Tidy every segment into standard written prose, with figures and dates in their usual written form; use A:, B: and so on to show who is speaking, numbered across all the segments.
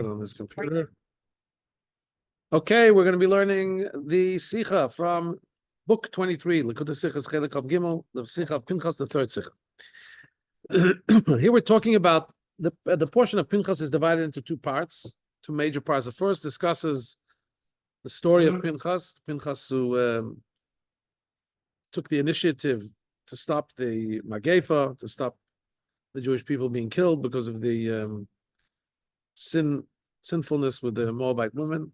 A: Put it on this computer. Okay, we're going to be learning the Sikha from book 23, Likutei Sichos Chelek Gimel, the Sikha of Pinchas, the third Sikha. Here we're talking about the portion of Pinchas is divided into two parts, two major parts. The first discusses the story of Pinchas who took the initiative to stop the Magefa, to stop the Jewish people being killed because of the sinfulness with the Moabite women.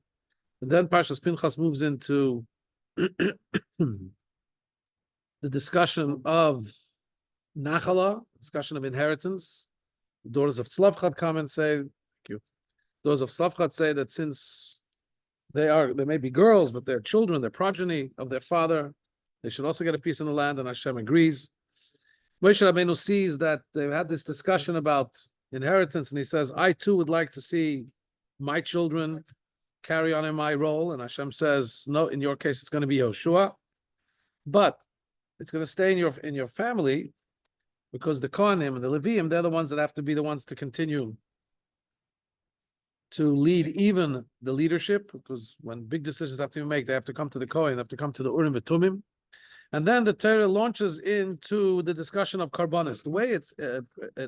A: And then Parshas Pinchas moves into the discussion of Nachala, discussion of inheritance. The daughters of Tzlavchat come and say, thank you. Daughters of Tzlavchat say that since they may be girls, but they're children, they're progeny of their father, they should also get a piece in the land, and Hashem agrees. Moshe Rabbeinu sees that they've had this discussion about inheritance, and he says, I too would like to see my children carry on in my role. And Hashem says, no, in your case, it's going to be Yoshua, but it's going to stay in your family, because the Kohanim and the Leviim, they're the ones that have to be the ones to continue to lead even the leadership, because when big decisions have to be made, they have to come to the Kohen, they have to come to the Urim V'Tumim. And then the Torah launches into the discussion of Karbonis. The way it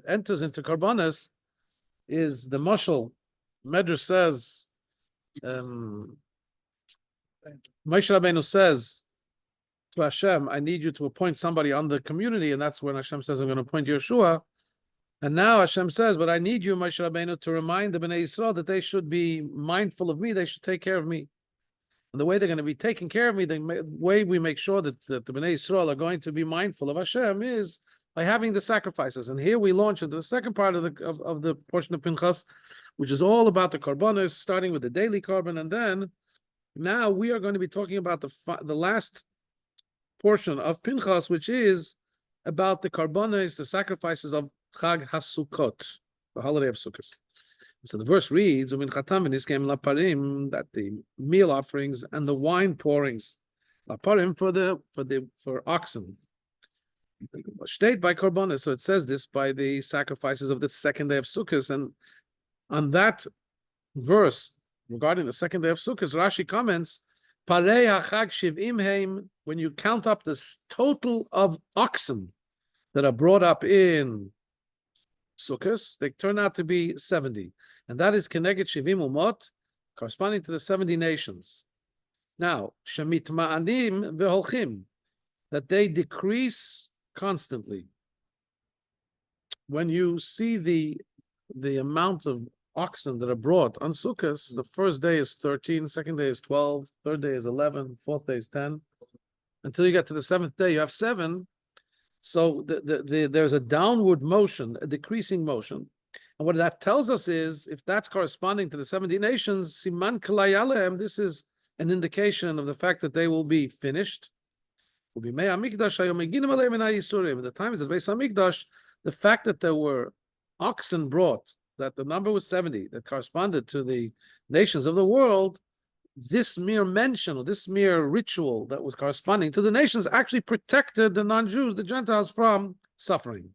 A: enters into Karbonis is the Mashal. Medrash says, Moshe Rabbeinu says to Hashem, I need you to appoint somebody on the community, and that's when Hashem says, I'm going to appoint Yeshua. And now Hashem says, but I need you, Moshe Rabbeinu, to remind the Bnei Yisrael that they should be mindful of me, they should take care of me. And the way they're going to be taking care of me, the way we make sure that the Bnei Yisrael are going to be mindful of Hashem is by having the sacrifices. And here we launch into the second part of the portion of Pinchas, which is all about the Karbonos, starting with the daily carbon, and then now we are going to be talking about the last portion of Pinchas, which is about the Karbonos, the sacrifices of Chag HaSukkot, the holiday of Sukkot. So the verse reads, that the meal offerings and the wine pourings, laparim for oxen, state by Karbonos. So it says this by the sacrifices of the second day of Sukkot. And on that verse regarding the second day of Sukkot, Rashi comments, when you count up the total of oxen that are brought up in Sukkot, they turn out to be 70. And that is Keneged Shivim Umot, corresponding to the 70 nations. Now, Shemit Ma'anim Veholchim, that they decrease constantly. When you see the amount of oxen that are brought on Sukkot, the first day is 13, second day is 12, third day is 11, fourth day is 10. Until you get to the seventh day, you have 7. So there's a downward motion, a decreasing motion. And what that tells us is, if that's corresponding to the 70 nations, Siman Kalayalem, this is an indication of the fact that they will be finished. Will be Mei HaMikdash Hayom Meginim Aleim Min HaYisurim. At the time of the Beis HaMikdash, the fact that there were oxen brought, that the number was 70, that corresponded to the nations of the world, this mere mention, or this mere ritual that was corresponding to the nations actually protected the non-Jews, the Gentiles, from suffering.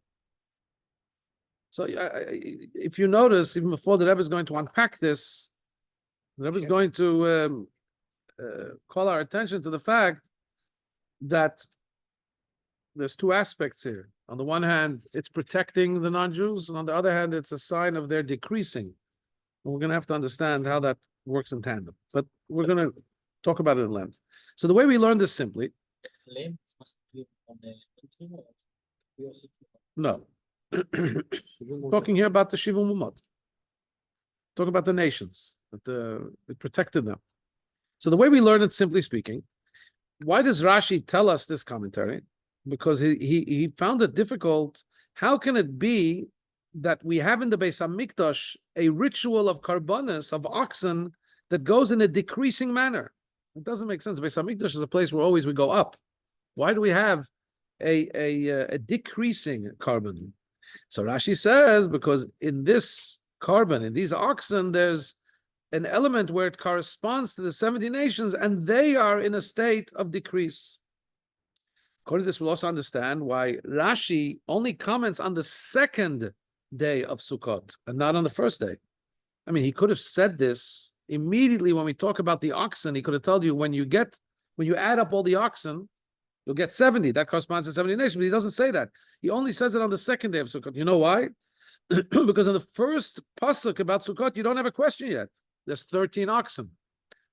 A: So if you notice, even before the Rebbe is going to unpack this, the Rebbe is going to call our attention to the fact that there's two aspects here. On the one hand, it's protecting the non-Jews, and on the other hand, it's a sign of their decreasing. And we're going to have to understand how that works in tandem. But we're going to talk about it in length. So the way we learn this simply... No. Talking here about the Shivim Umot. Talking about the nations, that it protected them. So the way we learn it, simply speaking, why does Rashi tell us this commentary? Because he found it difficult. How can it be that we have in the Beis HaMikdash a ritual of karbonos, of oxen, that goes in a decreasing manner? It doesn't make sense. Beis HaMikdash is a place where always we go up. Why do we have a decreasing carbon? So Rashi says, because in this carbon, in these oxen, there's an element where it corresponds to the 70 nations, and they are in a state of decrease. According to this, we'll also understand why Rashi only comments on the second day of Sukkot and not on the first day. I mean, he could have said this immediately when we talk about the oxen. He could have told you when you add up all the oxen, you'll get 70. That corresponds to 70 nations. But he doesn't say that. He only says it on the second day of Sukkot. You know why? Because on the first pasuk about Sukkot, you don't have a question yet. There's 13 oxen.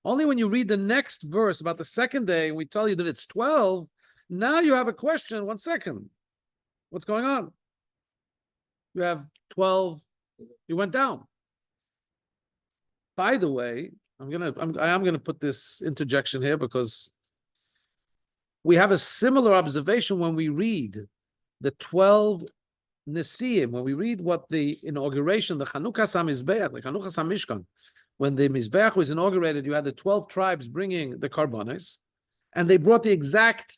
A: Only when you read the next verse about the second day, and we tell you that it's 12, now you have a question. 1 second. What's going on? You have 12. You went down. By the way, I am gonna put this interjection here because we have a similar observation when we read the 12 Nesiim, when we read what the inauguration, the Chanukas HaMizbeach, the Chanukas HaMishkan, when the Mizbeach was inaugurated, you had the 12 tribes bringing the Karbanos, and they brought the exact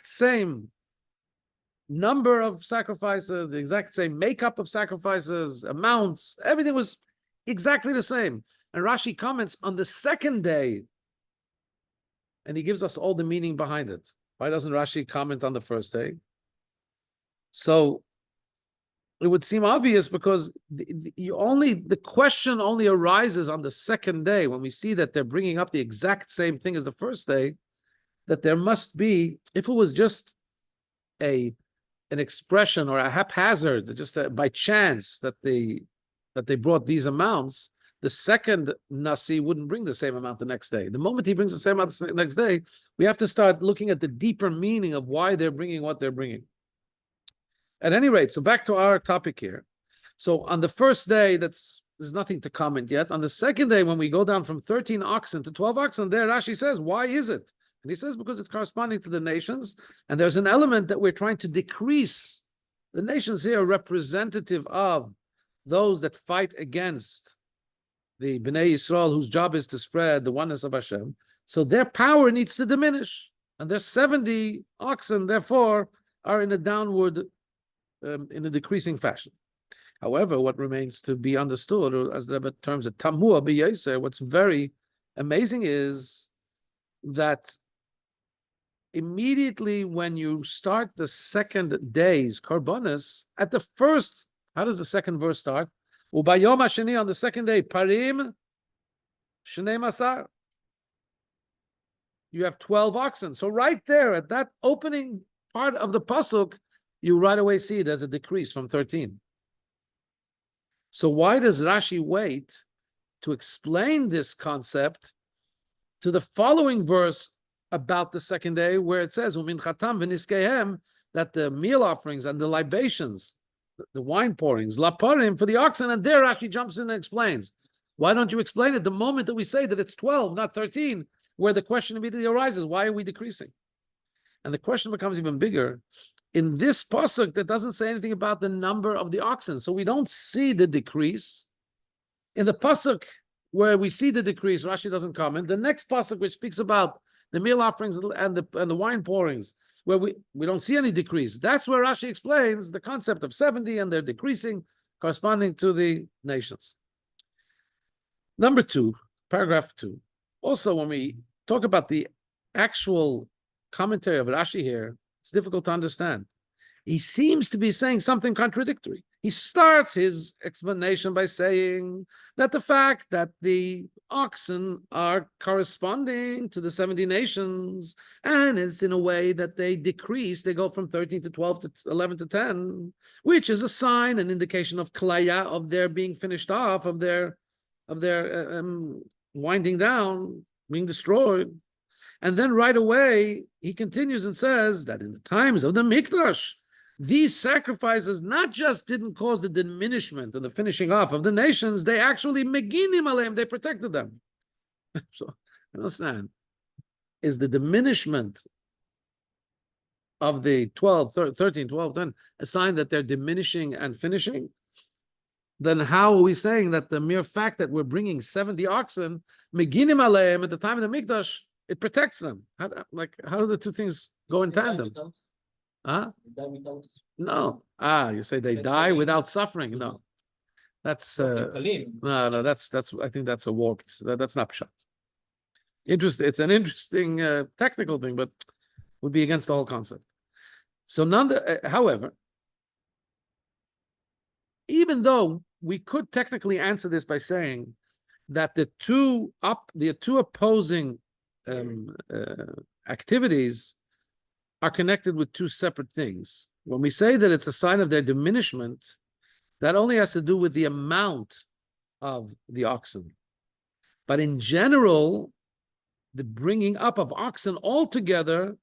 A: same number of sacrifices, the exact same makeup of sacrifices, amounts, everything was exactly the same. And Rashi comments on the second day, and he gives us all the meaning behind it. Why doesn't Rashi comment on the first day? So it would seem obvious because the question only arises on the second day when we see that they're bringing up the exact same thing as the first day, that there must be, if it was just an expression or a haphazard, just by chance that they brought these amounts, the second Nasi wouldn't bring the same amount the next day. The moment he brings the same amount the next day, we have to start looking at the deeper meaning of why they're bringing what they're bringing. At any rate, so back to our topic here. So on the first day, there's nothing to comment yet. On the second day, when we go down from 13 oxen to 12 oxen, there Rashi says, why is it? And he says, because it's corresponding to the nations, and there's an element that we're trying to decrease. The nations here are representative of those that fight against the Bnei Yisrael, whose job is to spread the oneness of Hashem. So their power needs to diminish. And their 70 oxen, therefore, are in a downward, in a decreasing fashion. However, what remains to be understood, or as the Rebbe terms it, Tamua b'Yosef, what's very amazing is that immediately when you start the second day's Karbanos, at the first, how does the second verse start? Ubayom hasheni, on the second day, parim shnei masar. You have 12 oxen. So right there, at that opening part of the pasuk, you right away see there's a decrease from 13. So why does Rashi wait to explain this concept to the following verse about the second day, where it says, Umin chatam v'niskehem, that the meal offerings and the libations, the wine pourings, laparim, for the oxen, and there Rashi jumps in and explains. Why don't you explain it the moment that we say that it's 12, not 13, where the question immediately arises, why are we decreasing? And the question becomes even bigger. In this pasuk, that doesn't say anything about the number of the oxen, so we don't see the decrease. In the pasuk where we see the decrease, Rashi doesn't comment. The next pasuk, which speaks about the meal offerings and the wine pourings, where we don't see any decrease, that's where Rashi explains the concept of 70 and they're decreasing, corresponding to the nations. Number 2, paragraph 2. Also, when we talk about the actual commentary of Rashi here, it's difficult to understand. He seems to be saying something contradictory. He starts his explanation by saying that the fact that the oxen are corresponding to the 70 nations, and it's in a way that they decrease, they go from 13 to 12 to 11 to 10, which is a sign, an indication of klaya, of their being finished off, of their winding down, being destroyed. And then right away, he continues and says that in the times of the Mikdash, these sacrifices not just didn't cause the diminishment and the finishing off of the nations, they actually meginim aleim, they protected them. So, you understand, is the diminishment of the 13, 12, 10 a sign that they're diminishing and finishing? Then how are we saying that the mere fact that we're bringing 70 oxen, meginim aleim, at the time of the Mikdash, it protects them? How do the two things go in tandem? Huh? No. You say they die without suffering. No. That's no, that's I think that's a walk. That's not pshat. Interesting. It's an interesting technical thing, but would be against the whole concept. So however, even though we could technically answer this by saying that the two opposing activities are connected with two separate things. When we say that it's a sign of their diminishment, that only has to do with the amount of the oxen. But in general, the bringing up of oxen altogether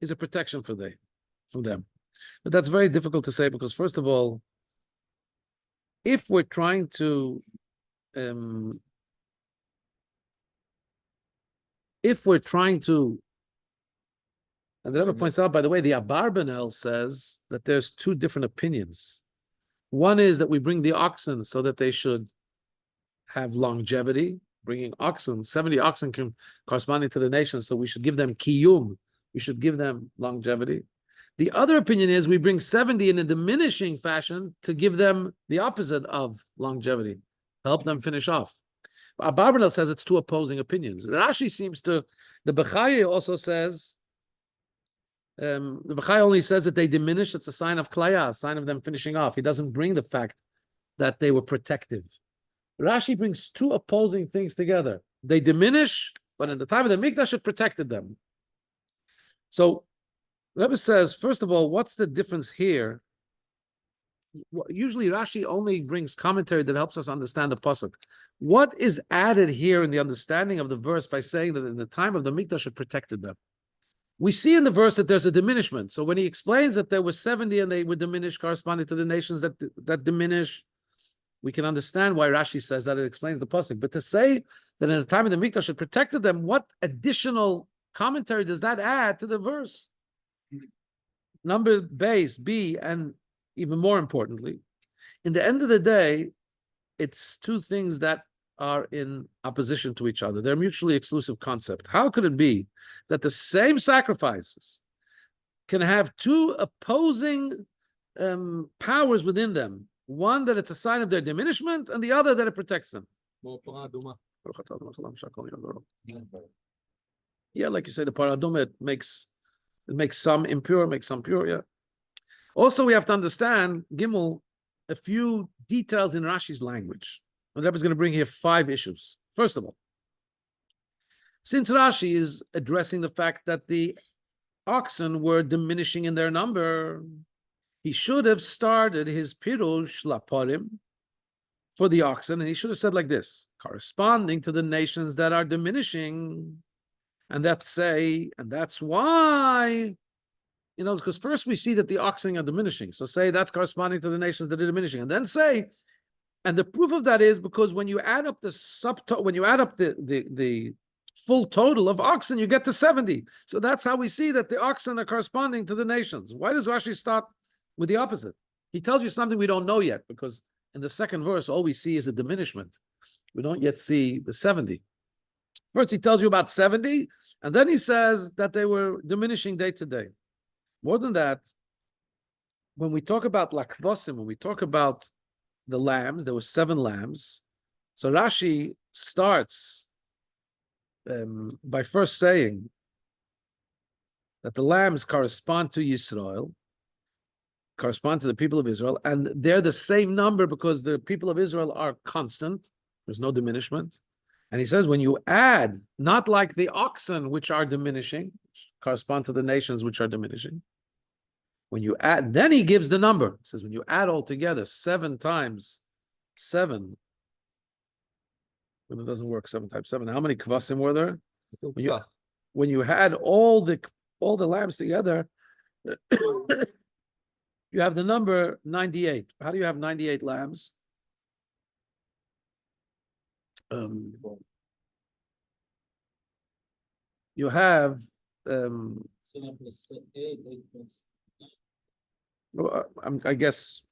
A: is a protection for them. But that's very difficult to say because, first of all, if we're trying to and the Rebbe points out, by the way, the Abarbanel says that there's two different opinions. One is that we bring the oxen so that they should have longevity. Bringing oxen, 70 oxen corresponding to the nation, so we should give them kiyum. We should give them longevity. The other opinion is we bring 70 in a diminishing fashion to give them the opposite of longevity, help them finish off. Abarbanel says it's two opposing opinions. Rashi seems to, the Bechai also says, the Bechai only says that they diminish, it's a sign of klaya, a sign of them finishing off. He doesn't bring the fact that they were protective. Rashi brings two opposing things together. They diminish, but in the time of the Mikdash, it protected them. So, Rebbe says, first of all, what's the difference here? Usually Rashi only brings commentary that helps us understand the pasuk. What is added here in the understanding of the verse by saying that in the time of the Mikdash, it protected them? We see in the verse that there's a diminishment. So when he explains that there was 70 and they would diminish corresponding to the nations that diminish, we can understand why Rashi says that. It explains the pasuk. But to say that in the time of the Mikdash it protected them, what additional commentary does that add to the verse? Number base, B, and even more importantly, in the end of the day, it's two things that are in opposition to each other. They're a mutually exclusive concept. How could it be that the same sacrifices can have two opposing powers within them? One, that it's a sign of their diminishment, and the other, that it protects them. Yeah, like you say, the paraduma, it makes some impure, makes some pure, yeah. Also, we have to understand, Gimel, a few details in Rashi's language. The Rebbe is going to bring here 5 issues. First of all, since Rashi is addressing the fact that the oxen were diminishing in their number, he should have started his pirush laparim for the oxen, and he should have said like this, corresponding to the nations that are diminishing, and that's why, because first we see that the oxen are diminishing, so say that's corresponding to the nations that are diminishing, and then say, and the proof of that is because when you add up the full total of oxen, you get to 70. So that's how we see that the oxen are corresponding to the nations. Why does Rashi start with the opposite? He tells you something we don't know yet, because in the second verse, all we see is a diminishment. We don't yet see the 70. First, he tells you about 70, and then he says that they were diminishing day to day. More than that, when we talk about lakvosim, when we talk about the lambs, there were 7 lambs. So Rashi starts by first saying that the lambs correspond to Yisrael, correspond to the people of Israel, and they're the same number because the people of Israel are constant. There's no diminishment. And he says when you add, not like the oxen which are diminishing, correspond to the nations which are diminishing. When you add, then he gives the number. He says when you add all together, 7 times 7, when it doesn't work, 7 times 7. How many kvasim were there? When you had all the lambs together, you have the number 98. How do you have 98 lambs? You have I guess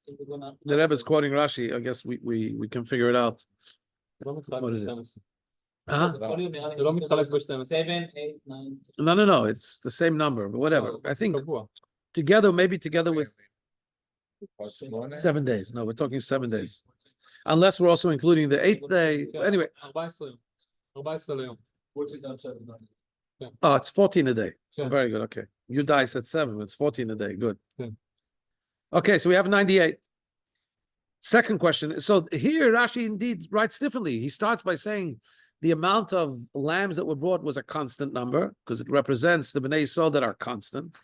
A: the Rebbe is quoting Rashi. I guess we can figure it out. What it is. Huh?
B: 7, 8, 9.
A: No. It's the same number, but whatever. I think together, maybe together with 7 days. No, we're talking 7 days. Unless we're also including the 8th day. Anyway. Oh, it's 14 a day. Very good. Okay. You dice at 7. It's 14 a day. Good. Okay, so we have 98. Second question. So here Rashi indeed writes differently. He starts by saying the amount of lambs that were brought was a constant number because it represents the Bnei Yisrael that are constant.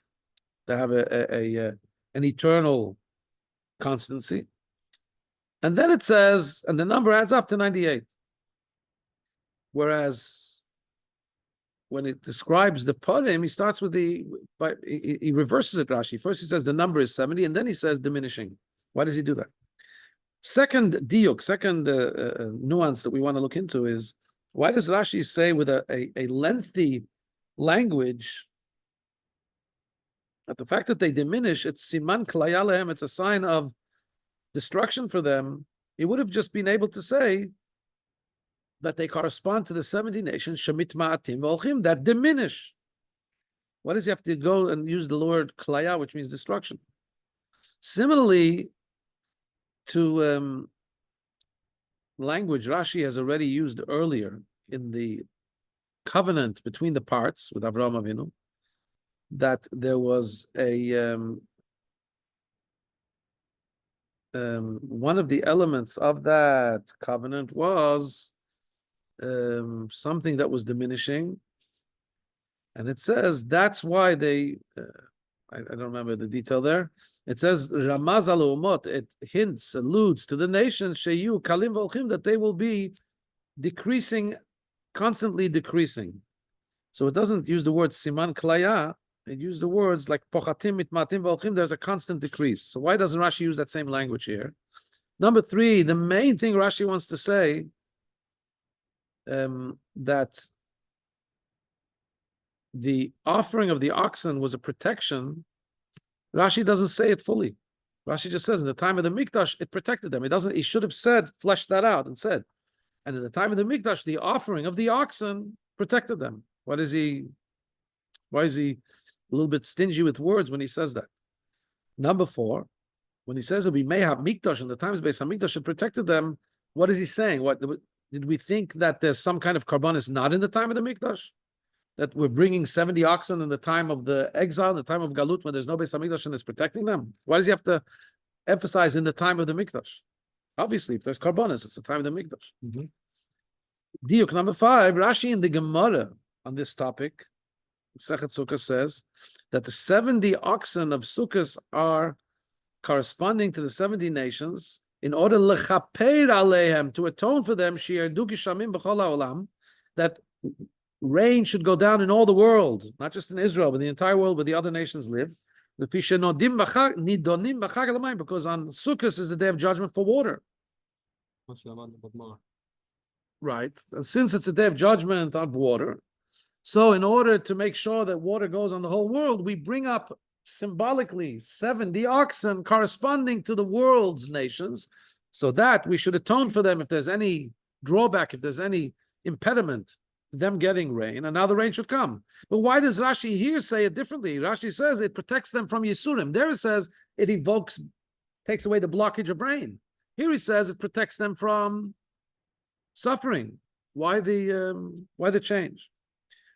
A: They have an eternal constancy. And then it says, and the number adds up to 98. Whereas when it describes the Purim, he starts with he reverses it, Rashi. First he says the number is 70, and then he says diminishing. Why does he do that? Second diuk, second nuance that we want to look into is, why does Rashi say with a lengthy language that the fact that they diminish, it's siman klaya lehem, it's a sign of destruction for them? He would have just been able to say that they correspond to the 70 nations, shemit ma'atim v'olchim, that diminish. Why does he have to go and use the word klaya, which means destruction? Similarly to language Rashi has already used earlier in the covenant between the parts with Avraham Avinu, that there was one of the elements of that covenant was something that was diminishing, and it says that's why they I don't remember the detail there. It says Ramaz al umot, it hints, alludes to the nations sheyu kalim v'olchim, that they will be decreasing, constantly decreasing. So it doesn't use the word siman klaya, it used the words like pochatim mitmatim v'olchim, there's a constant decrease. So why doesn't Rashi use that same language here? Number three, the main thing Rashi wants to say, that the offering of the oxen was a protection. Rashi doesn't say it fully. Rashi just says in the time of the Mikdash, it protected them. It doesn't, he should have said, fleshed that out and said, and in the time of the Mikdash, the offering of the oxen protected them. Why is he a little bit stingy with words when he says that? Number four, when he says that we may have Mikdash in the times based on Mikdash, it protected them, what is he saying? What did we think that there's some kind of karbanis not in the time of the Mikdash? That we're bringing 70 oxen in the time of the exile, in the time of Galut, when there's no Beis HaMikdash and it's protecting them? Why does he have to emphasize in the time of the Mikdash? Obviously, if there's karbanis, it's the time of the Mikdash. Diuk number 5, Rashi in the Gemara on this topic, Sechet Sukkah, says that the 70 oxen of Sukkot are corresponding to the 70 nations in order lechaper aleihem, to atone for them, shi'erdu kishamim b'chol ha'olam, that rain should go down in all the world, not just in Israel, but the entire world where the other nations live. Because on Sukkot is the day of judgment for water. Right. And since it's a day of judgment of water, so in order to make sure that water goes on the whole world, we bring up symbolically 70 oxen corresponding to the world's nations, so that we should atone for them if there's any drawback, if there's any impediment, them getting rain, and now the rain should come. But why does Rashi here say it differently? Rashi says it protects them from Yisurim. There it says it takes away the blockage of rain. Here he says it protects them from suffering. Why the change?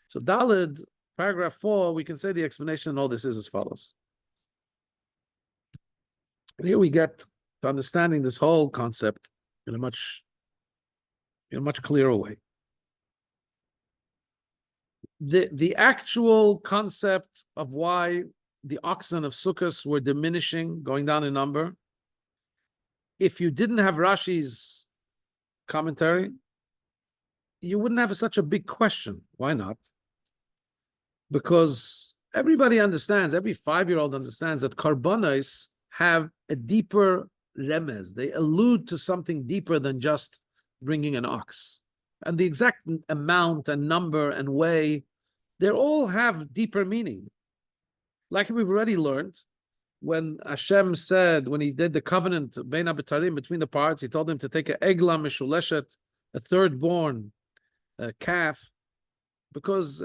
A: So Daled, paragraph 4, we can say the explanation and all this is as follows. And here we get to understanding this whole concept in a much clearer way. The actual concept of why the oxen of Sukkot were diminishing, going down in number, if you didn't have Rashi's commentary, you wouldn't have such a big question. Why not? Because everybody understands, every 5-year-old understands that karbanos have a deeper remez. They allude to something deeper than just bringing an ox. And the exact amount and number and way, they all have deeper meaning. Like we've already learned, when Hashem said, when he did the covenant Bein HaBetarim, between the parts, he told them to take a egla meshuleshet, a third-born calf, because,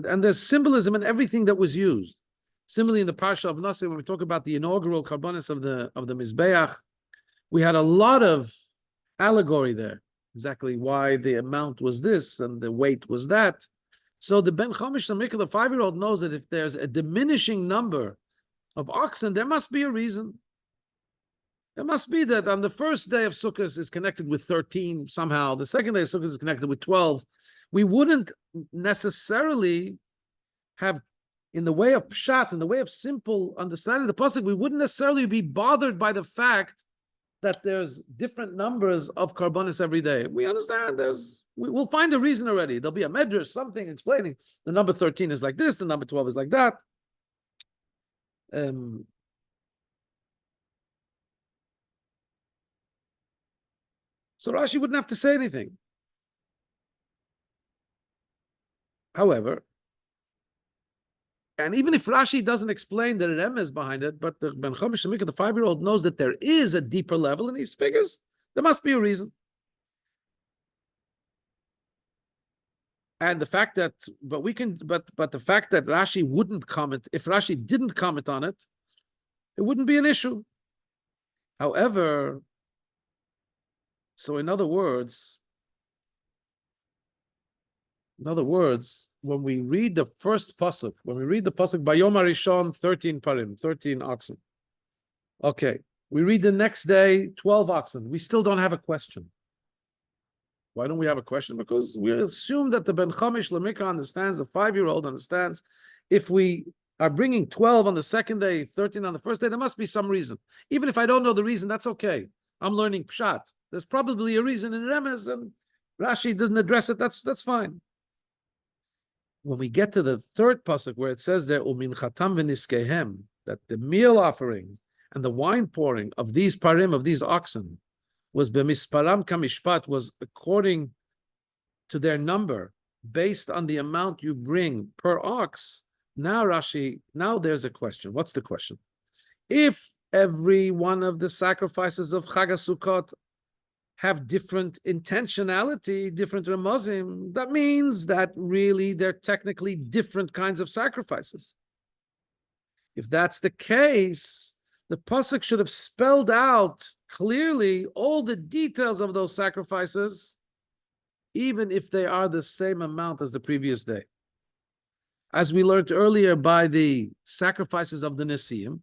A: and there's symbolism in everything that was used. Similarly, in the Parsha of Nasi, when we talk about the inaugural karbanis of the Mizbeach, we had a lot of allegory there. Exactly why the amount was this and the weight was that. So the Ben Chomish Mikra, the 5-year-old, knows that if there's a diminishing number of oxen, there must be a reason. It must be that on the first day of Sukkot is connected with 13 somehow. The second day of Sukkot is connected with 12. We wouldn't necessarily have, in the way of pshat, in the way of simple understanding the pasuk, we wouldn't necessarily be bothered by the fact that there's different numbers of karbonis every day. We understand we'll find a reason already. There'll be a medrash, something explaining the number 13 is like this, the number 12 is like that. So Rashi wouldn't have to say anything. However, and even if Rashi doesn't explain the remes behind it, but the Ben Chomish Shemika, the 5-year-old, knows that there is a deeper level, and he figures there must be a reason. And the fact that, but the fact that Rashi wouldn't comment, if Rashi didn't comment on it, it wouldn't be an issue. However, so in other words, when we read the first pasuk, Bayom Harishon, 13 parim, 13 oxen. Okay, we read the next day, 12 oxen. We still don't have a question. Why don't we have a question? Because we assume that the Ben Chomish Lemikra understands, the 5-year-old understands, if we are bringing 12 on the second day, 13 on the first day, there must be some reason. Even if I don't know the reason, that's okay. I'm learning pshat. There's probably a reason in Remez, and Rashi doesn't address it. That's fine. When we get to the third pasuk where it says there, Umin chatam v'niskehem, that the meal offering and the wine pouring of these parim, of these oxen, was b'misparam kamishpat, was according to their number, based on the amount you bring per ox. Now Rashi, now there's a question. What's the question? If every one of the sacrifices of Chag HaSukkot have different intentionality, different remazim, that means that really they're technically different kinds of sacrifices. If that's the case, the pasuk should have spelled out clearly all the details of those sacrifices, even if they are the same amount as the previous day. As we learned earlier by the sacrifices of the Nesiim,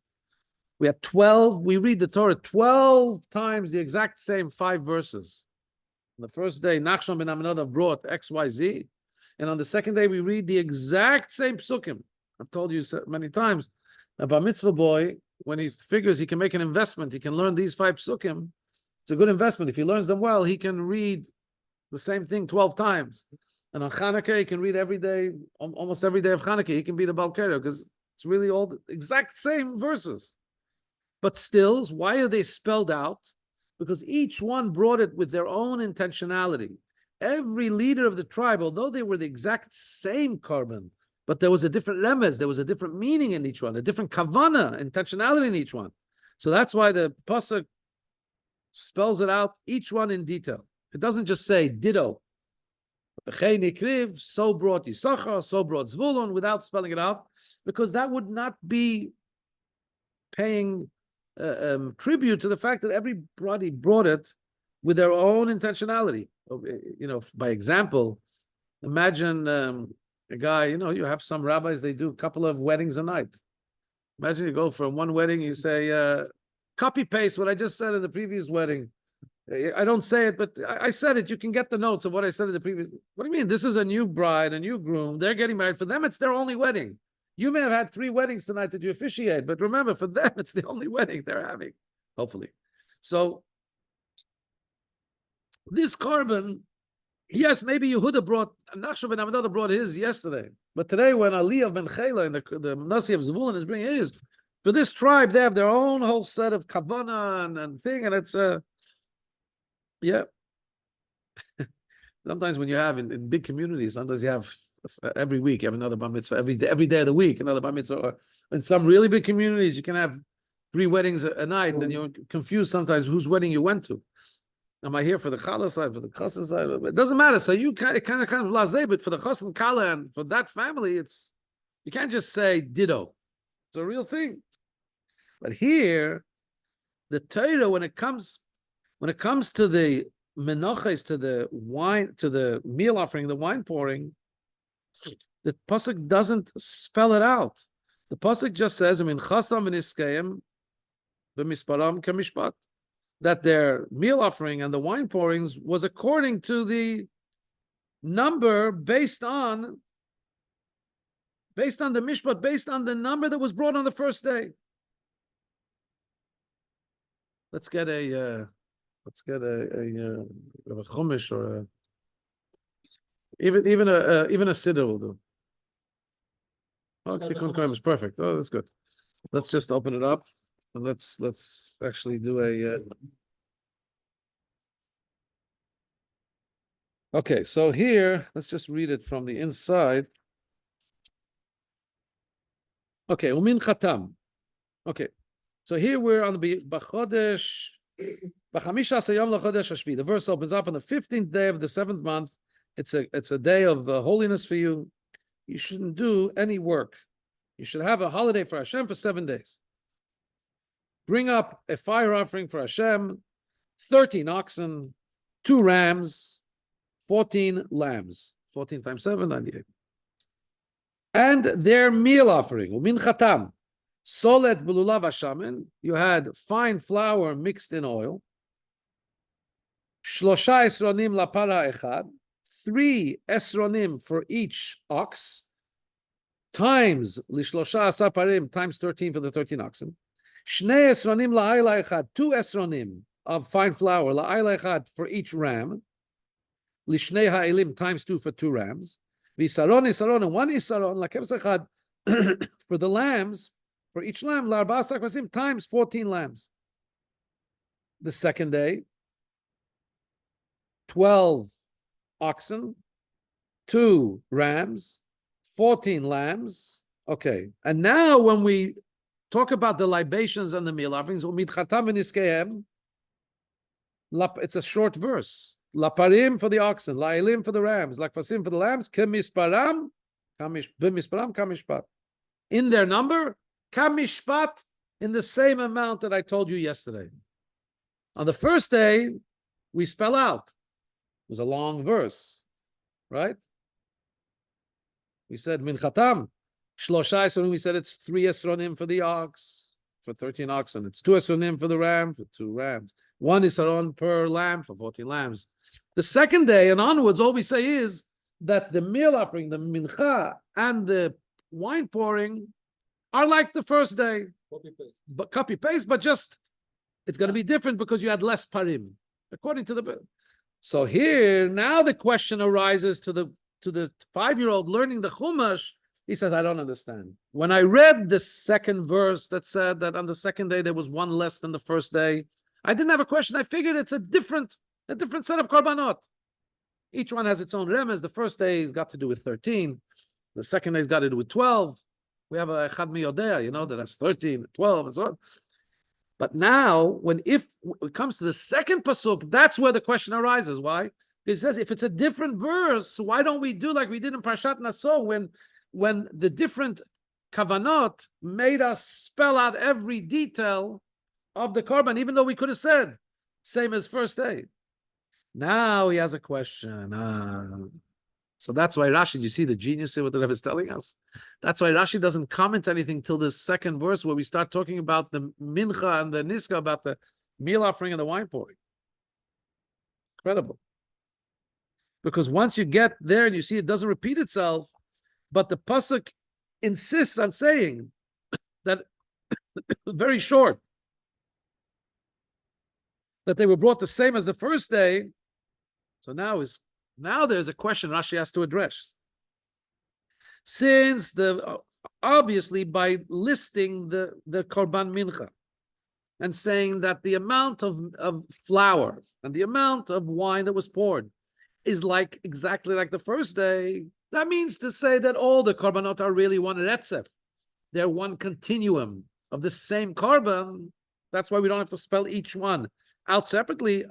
A: we had 12, we read the Torah 12 times the exact same 5 verses. On the first day, Nachshon ben Aminadav brought XYZ, and on the second day, we read the exact same psukim. I've told you many times, a bar mitzvah boy, when he figures he can make an investment, he can learn these 5 psukim, it's a good investment. If he learns them well, he can read the same thing 12 times. And on Chanukah, he can read every day, almost every day of Chanukah, he can be the Balkera, because it's really all the exact same verses. But still, why are they spelled out? Because each one brought it with their own intentionality. Every leader of the tribe, although they were the exact same carbon, but there was a different remez, there was a different meaning in each one, a different kavana, intentionality in each one. So that's why the pasuk spells it out, each one in detail. It doesn't just say ditto. So brought Yisachar, so brought Zvulun, without spelling it out, because that would not be paying tribute to the fact that everybody brought it with their own intentionality. You know, by example, imagine a guy, you know, you have some rabbis, they do a couple of weddings a night. Imagine you go from one wedding, you say, copy paste what I just said in the previous wedding. I don't say it, but I said it. You can get the notes of what I said in the previous. What do you mean? This is a new bride, a new groom. They're getting married. For them, it's their only wedding. You may have had 3 weddings tonight that you officiate, but remember, for them, it's the only wedding they're having, hopefully. So, this carbon, yes, maybe Yehuda brought, Nachshon ben Aminadav brought his yesterday, but today when Aliyah ben Chela and the Nasi of Zvulun is bringing his, for this tribe, they have their own whole set of kavana and thing, and it's, yeah. Sometimes when you have in big communities, sometimes you have every week, you have another bar mitzvah, every day of the week, another bar mitzvah. Or in some really big communities, you can have 3 weddings a night, and you're confused sometimes whose wedding you went to. Am I here for the challah side, for the chassan side? It doesn't matter. So you kind of blasé, but for the chassan kala and for that family, it's, you can't just say ditto. It's a real thing. But here, the Torah, when it comes to the menachos, to the wine, to the meal offering, the wine pouring, the pasuk doesn't spell it out. The pasuk just says, "I mean, chasam v'niskeim b'misparam kamishpat." that their meal offering and the wine pourings was according to the number based on the mishpat, based on the number that was brought on the first day. Let's get a chumash or even a siddur will do. Oh, Tikkun Karim is perfect. Oh, that's good. Let's just open it up and let's actually do a. Okay, so here let's just read it from the inside. Okay, umin khatam. Okay, so here we're on the b'chodesh. The verse opens up on the 15th day of the 7th month. It's a day of holiness for you. You shouldn't do any work. You should have a holiday for Hashem for 7 days. Bring up a fire offering for Hashem, 13 oxen, 2 rams, 14 lambs. 14 times 7, 98. And their meal offering, umin chatam, solet belulav hashamen, you had fine flour mixed in oil, shlosha esronim lapara echad, 3 esronim for each ox, times lishlosha asaparim, times 13 for the 13 oxen, shnei esronim la'ayla echad, 2 esronim of fine flour, la'ayla echad for each ram, lishnei ha'elim, times 2 for 2 rams, v'isaron isaron, and 1 isaron, la'kevs echad, for the lambs, for each lamb, la'arba'asa kvasim, times 14 lambs. The second day, 12 oxen, 2 rams, 14 lambs. Okay, and now when we talk about the libations and the meal offerings, it's a short verse. Laparim for the oxen, la'elim for the rams, lakfasim for the lambs, kemisparam, b'misparam kamishpat. In their number, kamishpat, in the same amount that I told you yesterday. On the first day, we spell out. It was a long verse, right? We said min chatam, shlosha esronim. We said it's 3 esronim for the ox, for 13 oxen. It's 2 esronim for the ram, for 2 rams. 1 esron per lamb for 14 lambs. The second day and onwards, all we say is that the meal offering, the mincha, and the wine pouring are like the first day. Copy paste, but just it's going to be different because you had less parim, according to the. So here now the question arises to the 5-year-old learning the Chumash. He says, I don't understand. When I read the second verse that said that on the second day there was 1 less than the first day, I didn't have a question. I figured it's a different set of korbanot. Each one has its own remez. The first day has got to do with 13. The second day's got to do with 12. We have a Echad Miyodea, that has 13, 12, and so on. But now, if it comes to the second pasuk, that's where the question arises. Why? Because it says if it's a different verse, why don't we do like we did in Parshat Naso when the different kavanot made us spell out every detail of the korban, even though we could have said same as first day. Now he has a question. So that's why Rashi, you see the genius of what the Rebbe is telling us? That's why Rashi doesn't comment anything till the second verse where we start talking about the mincha and the niska, about the meal offering and the wine pouring. Incredible. Because once you get there and you see it doesn't repeat itself, but the pasuk insists on saying that very short, that they were brought the same as the first day. So now there's a question Rashi has to address. Since obviously by listing the korban mincha and saying that the amount of flour and the amount of wine that was poured is exactly like the first day, that means to say that all the korbanot are really one retzef. They're one continuum of the same korban. That's why we don't have to spell each one out separately.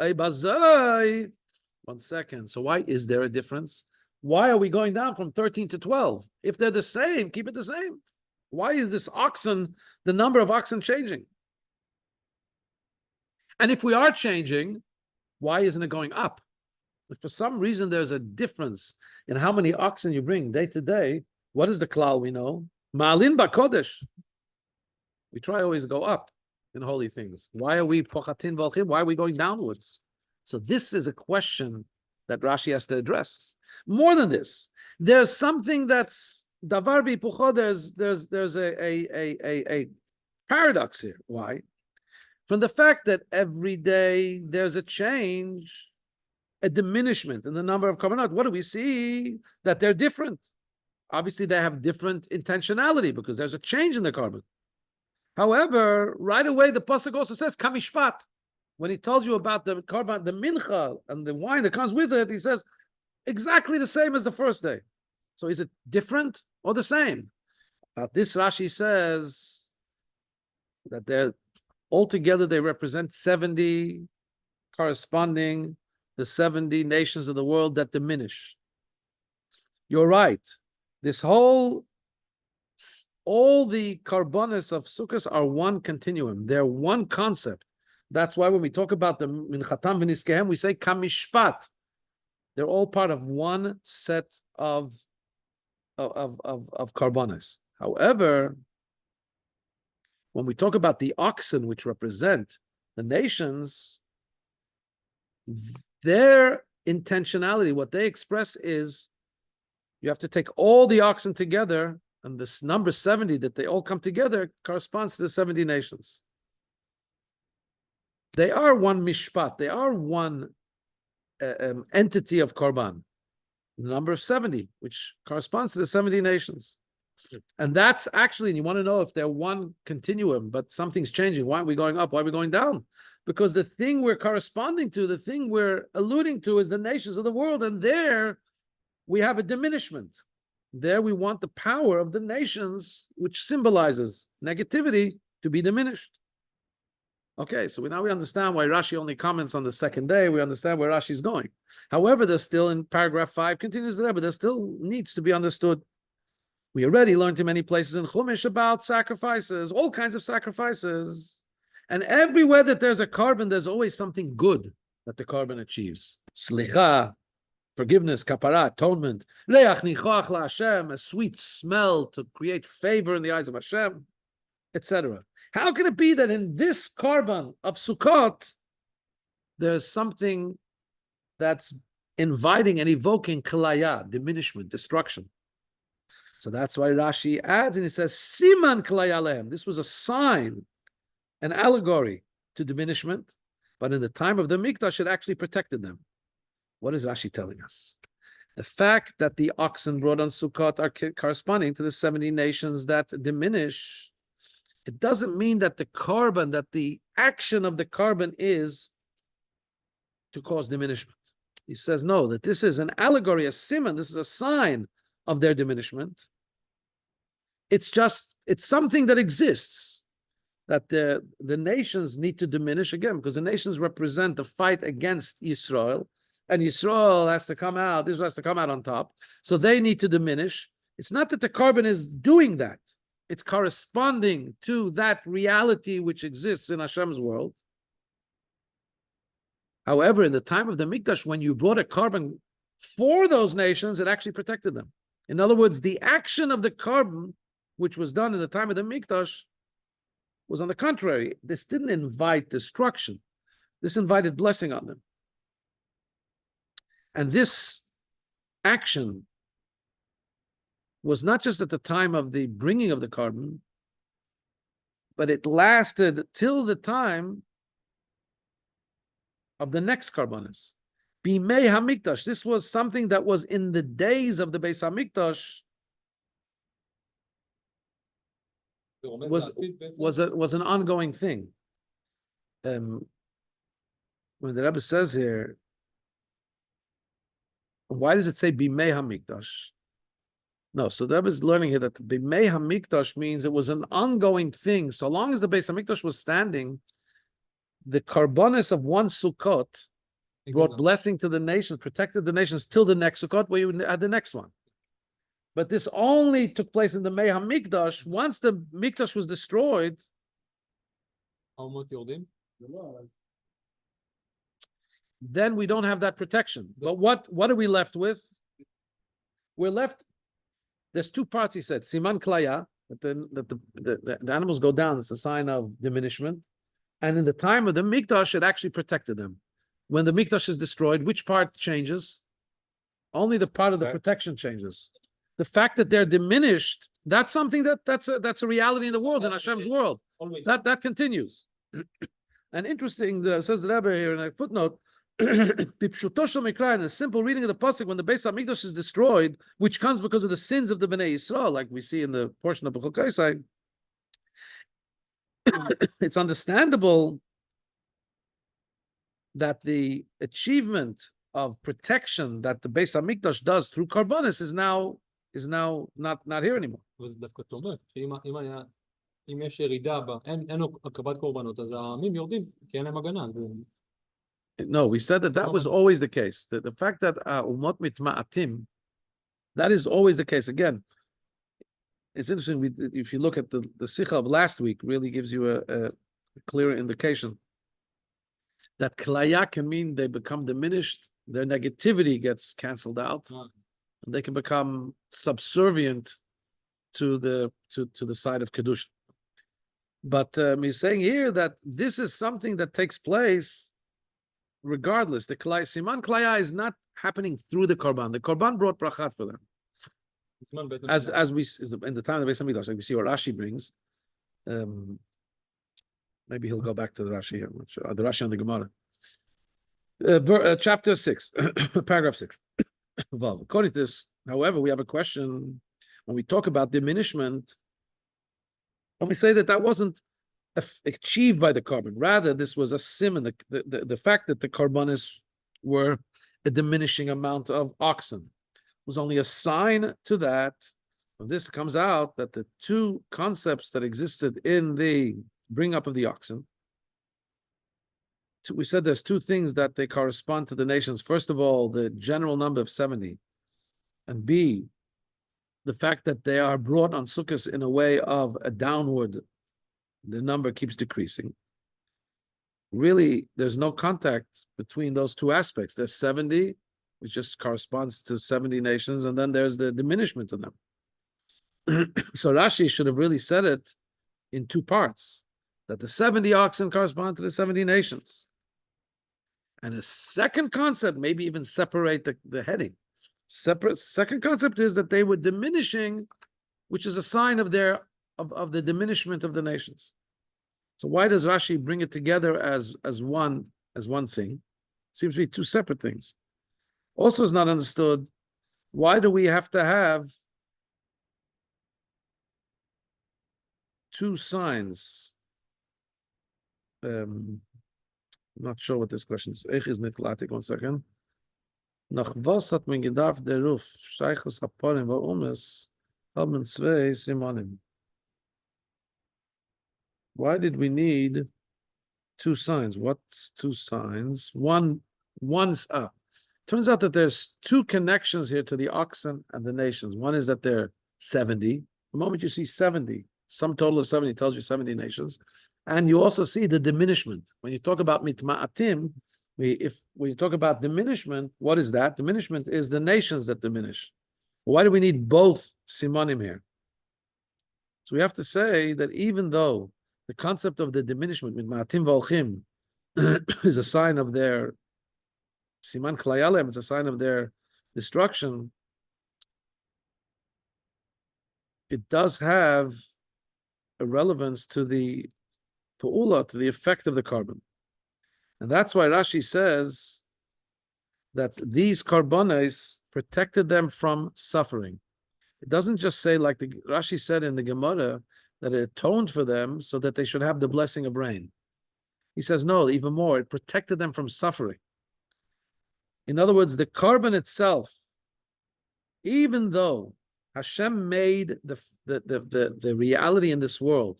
A: One second. So why is there a difference? Why are we going down from 13 to 12? If they're the same, keep it the same. Why is the number of oxen changing? And if we are changing, why isn't it going up? If for some reason there's a difference in how many oxen you bring day to day, what is the klal we know? Ma'alin ba'kodesh. We try always to go up. in holy things? Why are we pochatin v'olchim? Why are we going downwards? So this is a question that Rashi has to address. More than this, there's something that's davar b'hipucho. There's a paradox here. Why? From the fact that every day there's a change, a diminishment in the number of korbanot. What do we see? That they're different. Obviously, they have different intentionality because there's a change in the korban. However, right away the pasuk also says kamishpat. When he tells you about the korban, the mincha and the wine that comes with it, he says exactly the same as the first day. So is it different or the same? This Rashi says that they're altogether they represent 70 corresponding the 70 nations of the world that diminish. You're right. This whole, all the karbonis of Sukkot are one continuum. They're one concept. That's why when we talk about the minchatam v'niskehem, we say kamishpat. They're all part of one set of karbonis. However, when we talk about the oxen, which represent the nations, their intentionality, what they express is you have to take all the oxen together, and this number 70 that they all come together corresponds to the 70 nations. They are one mishpat, they are one entity of korban, the number of 70, which corresponds to the 70 nations. And that's actually, and you want to know if they're one continuum, but something's changing. Why are we going up? Why are we going down? Because the thing we're corresponding to, the thing we're alluding to is the nations of the world. And there we have a diminishment. There we want the power of the nations, which symbolizes negativity, to be diminished. Okay, so now we understand why Rashi only comments on the second day. We understand where Rashi is going. However, there's still in paragraph 5, continues there, but there still needs to be understood. We already learned in many places in Chumash about sacrifices, all kinds of sacrifices. And everywhere that there's a korban, there's always something good that the korban achieves. Slicha, forgiveness, kapara, atonement, leach nichoach la Hashem, a sweet smell to create favor in the eyes of Hashem, etc. How can it be that in this korban of Sukkot, there's something that's inviting and evoking kalaya, diminishment, destruction? So that's why Rashi adds and he says, Siman Kalayalem. This was a sign, an allegory to diminishment, but in the time of the Mikdash, it actually protected them. What is Rashi telling us? The fact that the oxen brought on Sukkot are corresponding to the 70 nations that diminish, it doesn't mean that the korban, that the action of the korban is to cause diminishment. He says, no, that this is an allegory, a siman, this is a sign of their diminishment. It's something that exists, that the nations need to diminish again, because the nations represent the fight against Israel, and Israel has to come out, Israel has to come out on top, so they need to diminish. It's not that the korban is doing that, it's corresponding to that reality which exists in Hashem's world. However, in the time of the Mikdash, when you brought a korban for those nations, it actually protected them. In other words, the action of the korban, which was done in the time of the Mikdash, was on the contrary. This didn't invite destruction. This invited blessing on them. And this action was not just at the time of the bringing of the korban, but it lasted till the time of the next korbanos. Bimei HaMikdash. This was something that was in the days of the Beis HaMikdash, was an ongoing thing. When the Rabbi says here, why does it say Bimei HaMikdash? No, so the Rabbi is learning here that Bimei HaMikdash means it was an ongoing thing. So long as the Beis HaMikdash was standing, the karbonis of one Sukkot brought blessing to the nations, protected the nations till the next Sukkot, where you had the next one. But this only took place in the Mei HaMikdash. Once the Mikdash was destroyed, then we don't have that protection. But what are we left with? We're left, there's two parts, he said. Siman Klaya, that the animals go down, it's a sign of diminishment. And in the time of the Mikdash, it actually protected them. When the Mikdash is destroyed, which part changes? Only the part of the protection changes. The fact that they're diminished, that's something that's a reality in the world, in Hashem's world.
B: Always.
A: That continues. And interesting, says the Rabbi here in a footnote, in a simple reading of the pasuk, when the Beis Hamikdash is destroyed, which comes because of the sins of the Bnei Yisrael, like we see in the portion of Bechol Kaisai, it's understandable that the achievement of protection that the Beis Hamikdash does through Karbonis is now not here anymore.
B: וזה דווקא תומך, אם יש ירידה, אין לו הקרבת קורבנות, אז העמים יורדים, כי אין להם הגנה.
A: No, we said that was always the case. The fact that umot mitma'atim, that is always the case. Again, it's interesting. If you look at the Sikha of last week, really gives you a clear indication that klaya can mean they become diminished, their negativity gets canceled out, and they can become subservient to the side of kedusha. But he's saying here that this is something that takes place regardless. The siman klaya is not happening through the korban. The korban brought brachat for them. As we in the time of the Beis Hamikdash, like we see what Rashi brings. Maybe he'll go back to the Rashi here. The Rashi on the Gemara. Chapter 6, paragraph 6. According to this, however, we have a question when we talk about diminishment, and we say that wasn't achieved by the carbon. Rather, this was a simon, the fact that the carbonis were a diminishing amount of oxen was only a sign to that. From this comes out that the two concepts that existed in the bring up of the oxen, we said there's two things that they correspond to the nations. First of all, the general number of 70, and B, the fact that they are brought on Sukkot in a way of a downward, the number keeps decreasing. Really, there's no contact between those two aspects. There's 70, which just corresponds to 70 nations, and then there's the diminishment of them. So Rashi should have really said it in two parts, that the 70 oxen correspond to the 70 nations. And a second concept, maybe even separate the heading. Second concept is that they were diminishing, which is a sign of the diminishment of the nations. So why does Rashi bring it together as one thing? It seems to be two separate things. Also, is not understood. Why do we have to have two signs? I'm not sure what this question is. Eich is niklatik, 1 second. Nach was hat man gedarf der Ruf, Sheichus Haporim va'umes, haben zwei Simonim. Why did we need two signs? What's two signs? One's up. Turns out that there's two connections here to the oxen and the nations. One is that they're 70. The moment you see 70, sum total of 70 tells you 70 nations. And you also see the diminishment. When you talk about mitma'atim, when you talk about diminishment, what is that? Diminishment is the nations that diminish. Why do we need both simonim here? So we have to say that even though the concept of the diminishment, mitma'atim v'olchim, is a sign of their siman klayalem, it's a sign of their destruction, it does have a relevance to the pu'ula, to the effect of the carbon. And that's why Rashi says that these carbones protected them from suffering. It doesn't just say, like the Rashi said in the Gemara, that it atoned for them so that they should have the blessing of rain. He says, no, even more, it protected them from suffering. In other words, the carbon itself, even though Hashem made the reality in this world,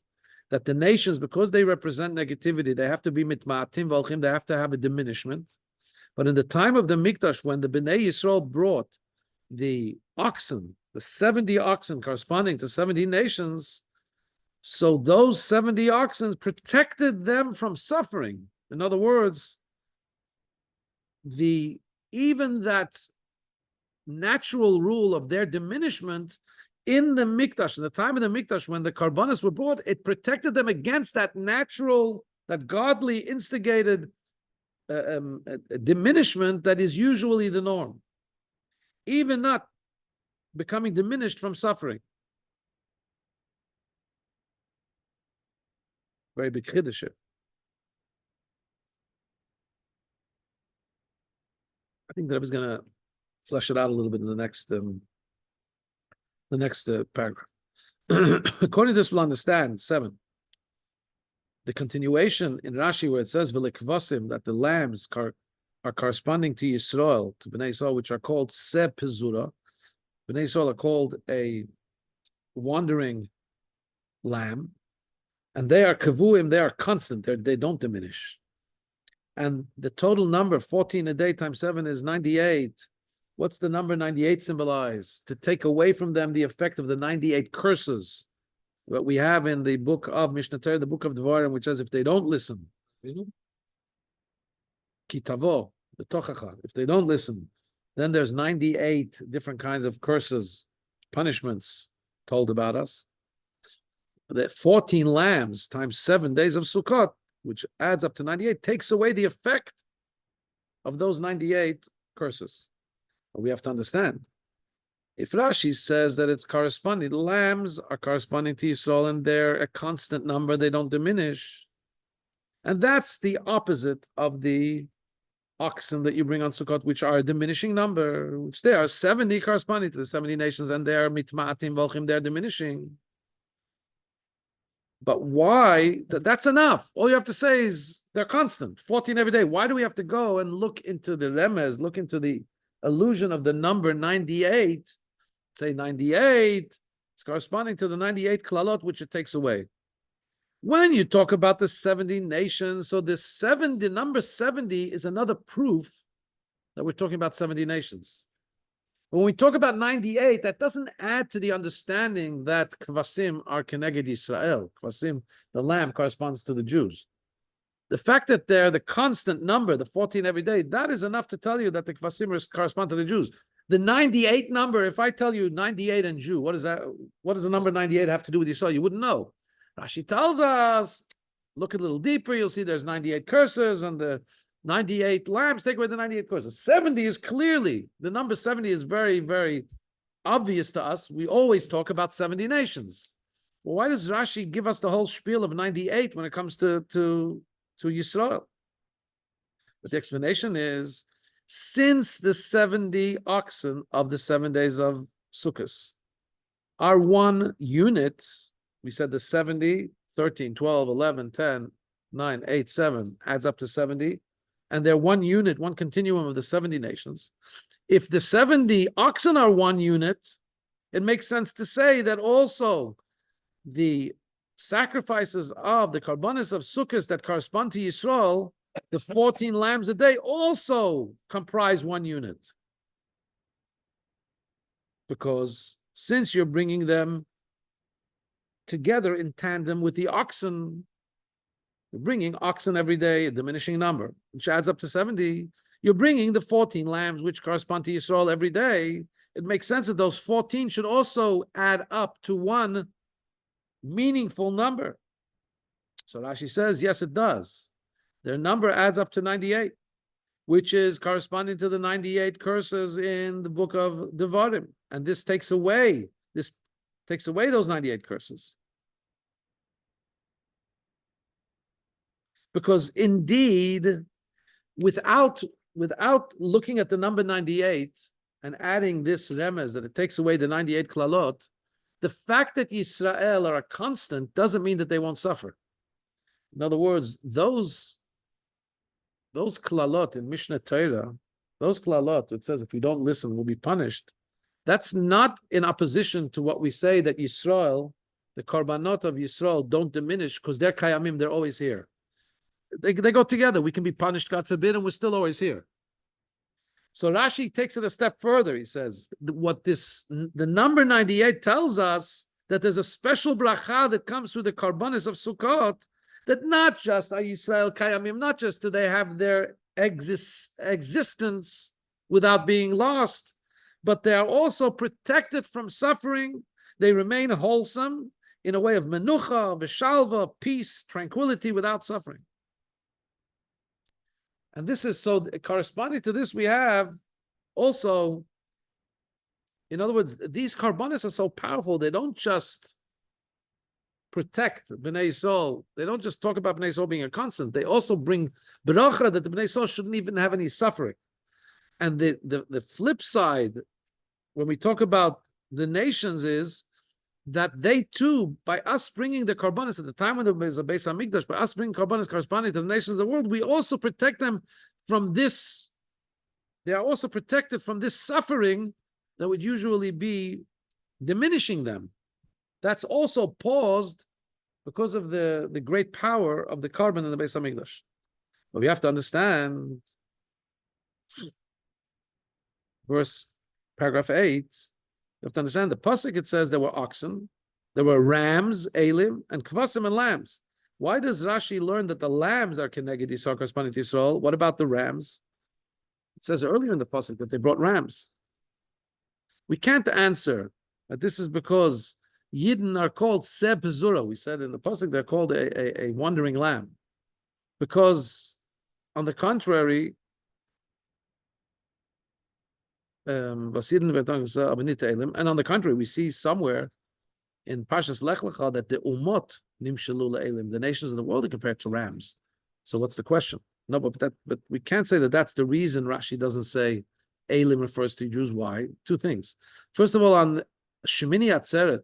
A: that the nations, because they represent negativity, they have to be mitma'atim v'olchim, they have to have a diminishment. But in the time of the Mikdash, when the Bnei Yisrael brought the oxen, the 70 oxen corresponding to 70 nations, so those 70 oxen protected them from suffering. In other words, even that natural rule of their diminishment in the Mikdash, in the time of the Mikdash, when the Karbanos were brought, it protected them against that natural that godly instigated a diminishment that is usually the norm, even not becoming diminished from suffering. Very big chiddush. I think that I was going to flesh it out a little bit in the next paragraph. According to this, we'll understand 7. The continuation in Rashi where it says "V'lekvasim" that the lambs are corresponding to Yisrael, to Bnei Yisrael, which are called Se Pezura. Bnei Yisrael are called a wandering lamb, and they are kavuim. They are constant. They don't diminish. And the total number 14 a day times 7 is 98. What's the number 98 symbolize? To take away from them the effect of the 98 curses that we have in the book of Mishnah Torah, the book of Devarim, which says if they don't listen, kitavo, the tochacha, if they don't listen, then there's 98 different kinds of curses, punishments told about us. The 14 lambs times 7 days of Sukkot, which adds up to 98, takes away the effect of those 98 curses. But we have to understand, if Rashi says that it's corresponding, lambs are corresponding to Yisrael and they're a constant number, they don't diminish. And that's the opposite of the oxen that you bring on Sukkot, which are a diminishing number, which they are 70 corresponding to the 70 nations, and they're mitma'atim volchim, they're diminishing. But why? That's enough. All you have to say is they're constant, 14 every day. Why do we have to go and look into the remez, look into the illusion of the number 98? Say 98, it's corresponding to the 98 klalot, which it takes away. When you talk about the 70 nations, so the number 70 is another proof that we're talking about 70 nations. When we talk about 98, that doesn't add to the understanding that kvasim are keneged Yisrael. Kvasim, the lamb, corresponds to the Jews. The fact that they're the constant number, the 14 every day, that is enough to tell you that the kvasim correspond to the Jews. The 98 number, if I tell you 98 and Jew, what is that? What does the number 98 have to do with Yisrael? You wouldn't know. Rashi tells us, look a little deeper, you'll see there's 98 curses and the 98 lambs, take away the 98 curses. 70 is clearly, the number 70 is very, very obvious to us. We always talk about 70 nations. Well, why does Rashi give us the whole spiel of 98 when it comes to Yisrael? But the explanation is, since the 70 oxen of the 7 days of Sukkot are one unit, we said the 70, 13, 12, 11, 10, 9, 8, 7 adds up to 70, and they're one unit, one continuum of the 70 nations. If the 70 oxen are one unit, it makes sense to say that also the sacrifices of the karbanis of Sukkot that correspond to Yisrael, the 14 lambs a day, also comprise one unit. Because since you're bringing them together in tandem with the oxen, you're bringing oxen every day, a diminishing number, which adds up to 70. You're bringing the 14 lambs, which correspond to Yisrael every day. It makes sense that those 14 should also add up to one meaningful number. So Rashi says, yes, it does. Their number adds up to 98, which is corresponding to the 98 curses in the book of Devarim. And this takes away those 98 curses. Because indeed, without looking at the number 98 and adding this remez that it takes away the 98 klalot, the fact that Yisrael are a constant doesn't mean that they won't suffer. In other words, those klalot in Mishnah Torah, those klalot, it says if you don't listen, we'll be punished. That's not in opposition to what we say that Yisrael, the korbanot of Yisrael, don't diminish because they're kayamim, they're always here. They go together. We can be punished, God forbid, and we're still always here. So Rashi takes it a step further. He says, the number 98 tells us that there's a special bracha that comes through the karbanis of Sukkot, that not just are Yisrael kayamim, not just do they have their existence without being lost, but they are also protected from suffering. They remain wholesome in a way of menucha, v'shalva, peace, tranquility without suffering. And this is so corresponding to this, we have also, in other words, these karbanis are so powerful, they don't just protect Bnei Yisrael. They don't just talk about Bnei Yisrael being a constant. They also bring beracha that the Bnei Yisrael shouldn't even have any suffering. And the flip side, when we talk about the nations, is that they too, by us bringing the karbanis at the time when there was a Beis Hamikdash, by us bringing karbanis corresponding to the nations of the world, we also protect them from this. They are also protected from this suffering that would usually be diminishing them. That's also paused because of the great power of the carbon in the Beis Hamikdash. But we have to understand paragraph 8. You have to understand the pasuk. It says there were oxen, there were rams, elim, and kvasim and lambs. Why does Rashi learn that the lambs are keneged Yisrael, corresponding to Yisrael? What about the rams? It says earlier in the pasuk that they brought rams. We can't answer that this is because Yidden are called Seb Pezura. We said in the pasuk they're called a wandering lamb, because on the contrary, and on the contrary, we see somewhere in Parshas Lech Lecha that the umot nimshalu le'elim, the nations of the world, are compared to rams. So what's the question? No, but we can't say that that's the reason Rashi doesn't say elim refers to Jews. Why? Two things. First of all, on Shemini Atzeret,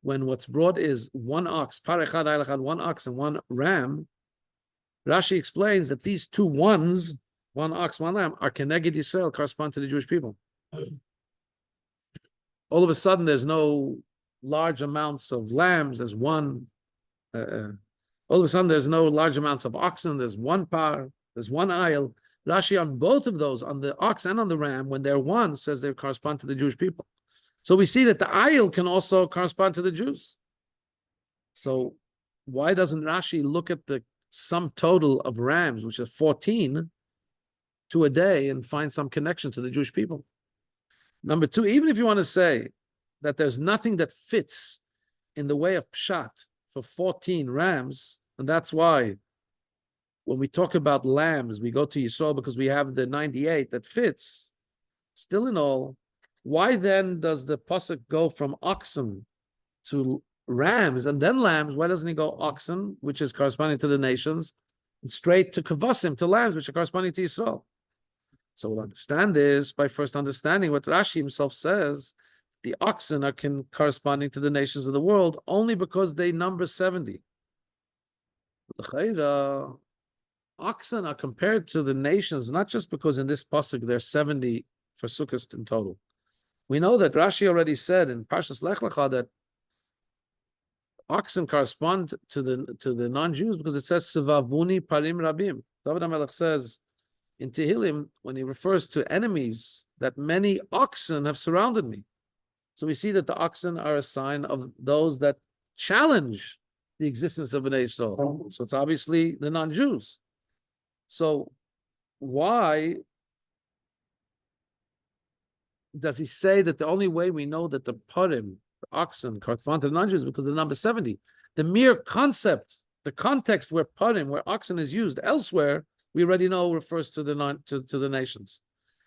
A: when what's brought is one ox, par echad ayil echad, one ox and one ram, Rashi explains that these two ones, one ox, one lamb, are keneged Yisrael, correspond to the Jewish people. All of a sudden, there's no large amounts of lambs. There's one. All of a sudden, there's no large amounts of oxen. There's one par. There's one aisle. Rashi on both of those, on the ox and on the ram, when they're one, says they correspond to the Jewish people. So we see that the aisle can also correspond to the Jews. So why doesn't Rashi look at the sum total of rams, which is 14, to a day, and find some connection to the Jewish people? Number two, even if you want to say that there's nothing that fits in the way of pshat for 14 rams, and that's why when we talk about lambs, we go to Yisrael because we have the 98 that fits. Still in all, why then does the pasuk go from oxen to rams and then lambs? Why doesn't he go oxen, which is corresponding to the nations, and straight to kavasim, to lambs, which are corresponding to Yisrael? So we'll understand this by first understanding what Rashi himself says. The oxen are corresponding to the nations of the world only because they number 70. The oxen are compared to the nations, not just because in this pasuk there's 70 for Sukkot in total. We know that Rashi already said in Parshas Lech Lecha that oxen correspond to the non-Jews because it says Sevavuni Parim Rabim. David HaMelech says in Tehillim, when he refers to enemies, that many oxen have surrounded me. So we see that the oxen are a sign of those that challenge the existence of Bnei Yisrael. So it's obviously the non-Jews. So why does he say that the only way we know that the parim, the oxen, correspond to the non-Jews is because of the number 70? The mere concept, the context where parim, where oxen is used elsewhere, we already know refers to the nations.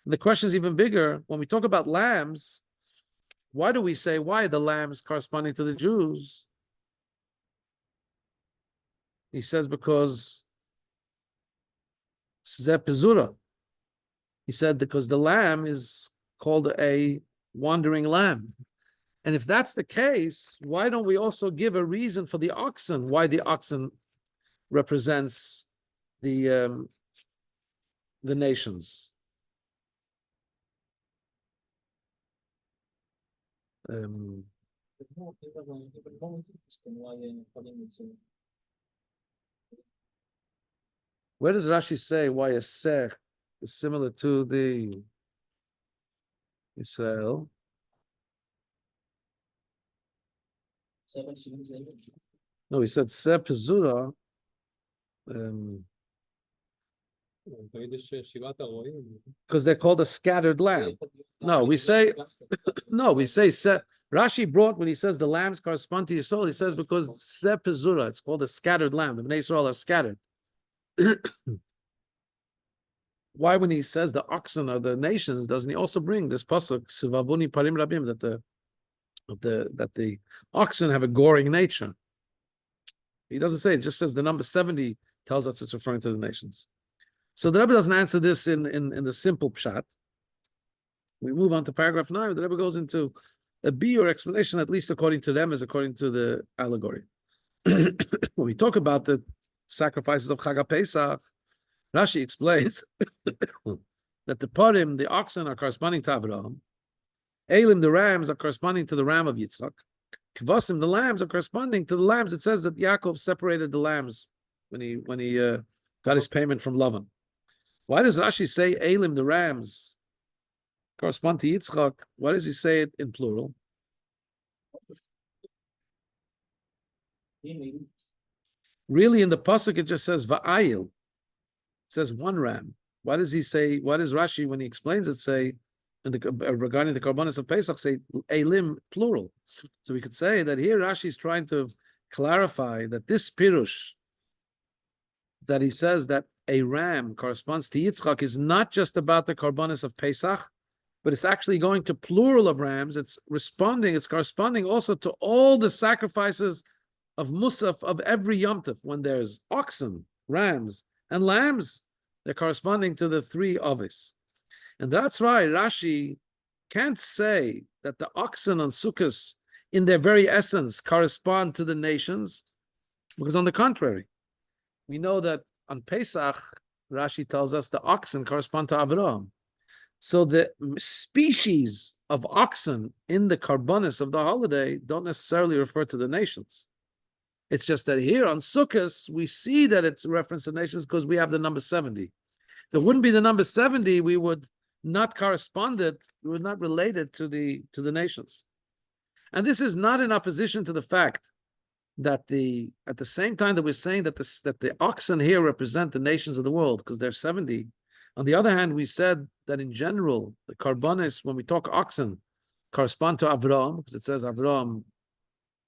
A: And the question is even bigger. When we talk about lambs, why do we say why the lambs corresponding to the Jews? He says because Zepizura. He said because the lamb is called a wandering lamb. And if that's the case, why don't we also give a reason for the oxen, why the oxen represents the nations? Where does Rashi say why a sech is similar to the Israel? No, he said seh pezura. Because they're called a scattered lamb. No, we say Rashi brought when he says the lambs correspond to Yisrael, he says because seh pezura, it's called a scattered lamb. The Bnei Yisrael are scattered. why when he says the oxen are the nations, doesn't he also bring this pasuk Sivavuni Parim Rabim, that the oxen have a goring nature? He doesn't say, it just says the number 70 tells us it's referring to the nations. So the Rebbe doesn't answer this in the simple pshat. We move on to paragraph 9. The Rebbe goes into a biur explanation, at least according to them, is according to the allegory. When we talk about the sacrifices of Chag HaPesach, Rashi explains that the parim, the oxen, are corresponding to Avraham. Elim, the rams, are corresponding to the ram of Yitzchak. Kvasim, the lambs, are corresponding to the lambs. It says that Yaakov separated the lambs when he got his payment from Lavan. Why does Rashi say Elim, the rams, correspond to Yitzchak? Why does he say it in plural? Really, in the pasuk it just says Va'ayil. It says one ram. Why does Rashi, when he explains it, say regarding the karbanos of Pesach, say Elim plural? So we could say that here Rashi is trying to clarify that this pirush, that he says that a ram corresponds to Yitzchak, is not just about the karbanos of Pesach, but it's actually going to plural of rams. It's corresponding also to all the sacrifices of Musaf of every Yom Tov. When there's oxen, rams, and lambs, they're corresponding to the three Avis. And that's why Rashi can't say that the oxen on Sukkot, in their very essence, correspond to the nations, because on the contrary, we know that on Pesach, Rashi tells us the oxen correspond to Avraham. So the species of oxen in the karbanos of the holiday don't necessarily refer to the nations. It's just that here on Sukkot, we see that it's a reference to nations because we have the number 70. If it wouldn't be the number 70, we would not correspond it, we would not relate it to the nations. And this is not in opposition to the fact that at the same time that we're saying that the oxen here represent the nations of the world because they're 70. On the other hand, we said that in general, the karbanos, when we talk oxen, correspond to Avraham, because it says Avraham,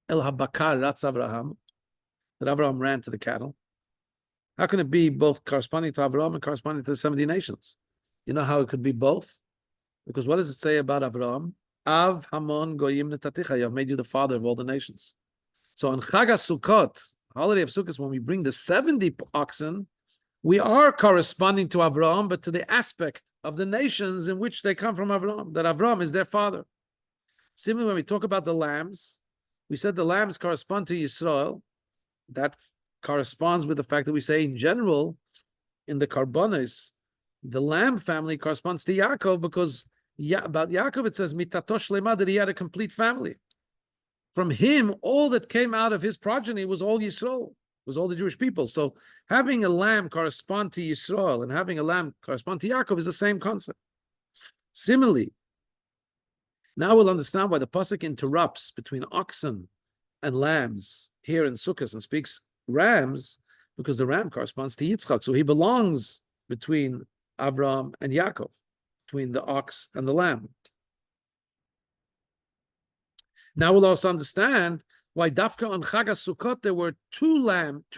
A: El Habakar Ratz Avraham, that Avraham ran to the cattle. How can it be both corresponding to Avraham and corresponding to the 70 nations? You know how it could be both? Because what does it say about Avraham? Av Hamon Goyim Netaticha, you have made you the father of all the nations. So on Chag HaSukkot, holiday of Sukkot, when we bring the 70 oxen, we are corresponding to Avraham, but to the aspect of the nations in which they come from Avraham, that Avraham is their father. Similarly, when we talk about the lambs, we said the lambs correspond to Yisrael. That corresponds with the fact that we say in general, in the karbanos, the lamb family corresponds to Yaakov, because about Yaakov it says mitatosh lema, that he had a complete family. From him, all that came out of his progeny was all Yisrael, was all the Jewish people. So having a lamb correspond to Yisrael and having a lamb correspond to Yaakov is the same concept. Similarly, now we'll understand why the pasuk interrupts between oxen and lambs here in Sukkot and speaks rams, because the ram corresponds to Yitzchak. So he belongs between Abraham and Yaakov, between the ox and the lamb. Now we'll also understand why Dafka on Chag HaSukkot there were two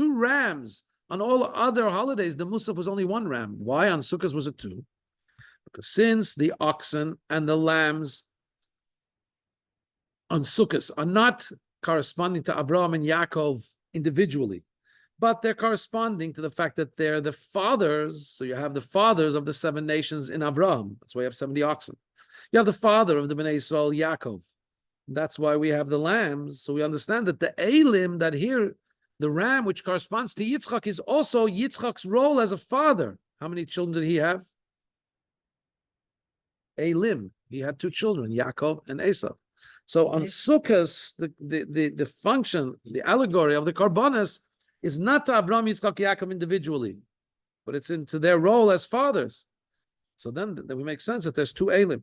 A: rams. On all other holidays, the Musaf was only one ram. Why on Sukkot was it two? Because since the oxen and the lambs on Sukkot are not corresponding to Abraham and Yaakov individually, but they're corresponding to the fact that they're the fathers. So you have the fathers of the 7 nations in Abraham. That's why you have 70 oxen. You have the father of the Bnei Yisrael, Yaakov. That's why we have the lambs. So we understand that the Elim, that here, the ram, which corresponds to Yitzchak, is also Yitzchak's role as a father. How many children did he have? Elim. He had 2 children, Yaakov and Esau. So on Sukkot, the function, the allegory of the karbanos is not to Avraham, Yitzchak, Yaakov individually, but it's into their role as fathers. So then we make sense that there's 2 Elim.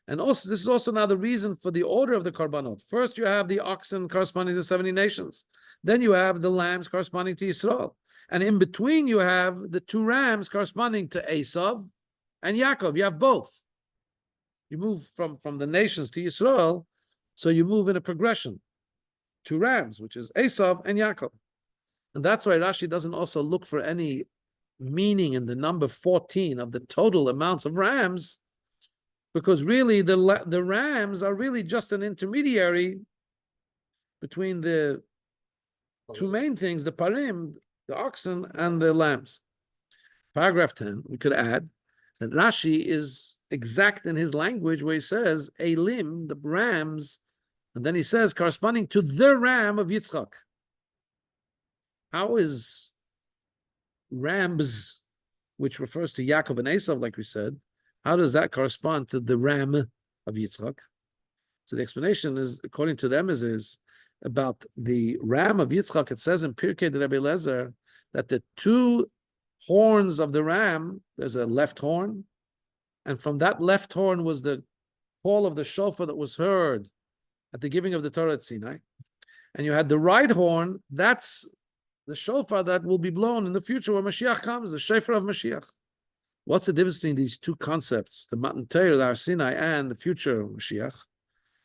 A: And also, this is also now the reason for the order of the karbanot. First, you have the oxen corresponding to 70 nations. Then you have the lambs corresponding to Yisrael. And in between, you have the 2 rams corresponding to Esav and Yaakov. You have both. You move from the nations to Yisrael, so you move in a progression. 2 rams, which is Esav and Yaakov. And that's why Rashi doesn't also look for any meaning in the number 14 of the total amounts of rams, because really the rams are really just an intermediary between the two main things, the parim, the oxen, and the lambs. Paragraph 10, we could add that Rashi is exact in his language where he says, a limb, the rams, and then he says, corresponding to the ram of Yitzchak. How is rams, which refers to Yaakov and Esav, like we said, how does that correspond to the ram of Yitzchak? So the explanation is, according to them, is about the ram of Yitzchak. It says in Pirkei de Rabbi Lezer that the two horns of the ram, there's a left horn, and from that left horn was the call of the shofar that was heard at the giving of the Torah at Sinai. And you had the right horn, that's the shofar that will be blown in the future when Mashiach comes, the shofar of Mashiach. What's the difference between these two concepts, the Matan Torah, the Har Sinai, and the future Mashiach?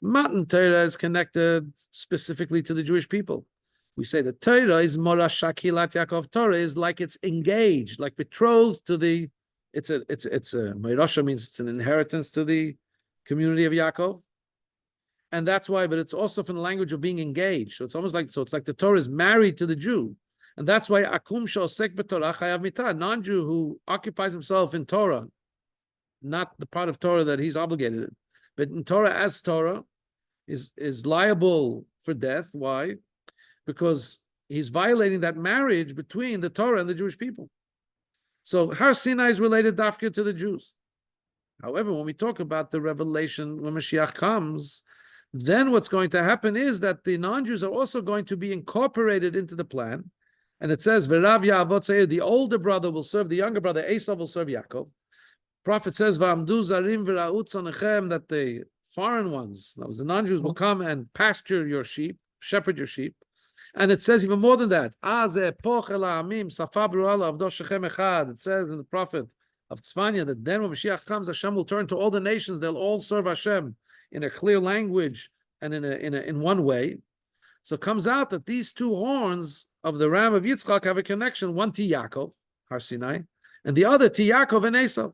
A: Matan Torah is connected specifically to the Jewish people. We say that Torah is Morash Shakilat Yaakov. Torah is like it's engaged, like betrothed to the. It's a Meirasha means it's an inheritance to the community of Yaakov, and that's why. But it's also from the language of being engaged. So it's almost like the Torah is married to the Jew, and that's why Akum Shosek b'Torah Chayav Mitra, non-Jew who occupies himself in Torah, not the part of Torah that he's obligated in, but in Torah as Torah, is liable for death. Why? Because he's violating that marriage between the Torah and the Jewish people. So Har Sinai is related dafka to the Jews. However, when we talk about the revelation when Mashiach comes, then what's going to happen is that the non-Jews are also going to be incorporated into the plan. And it says, V'rav Ya'avot Seir, the older brother will serve the younger brother, Esav will serve Yaakov. Prophet says, V'amdu zarim v'ra'ut zonechem, that the foreign ones, that was the non-Jews, will come and pasture your sheep, shepherd your sheep. And it says even more than that. It says in the prophet of Tzfanya that then when Mashiach comes, Hashem will turn to all the nations. They'll all serve Hashem in a clear language and in one way. So it comes out that these two horns of the ram of Yitzchak have a connection, one to Yaakov, Har Sinai, and the other to Yaakov and Esav.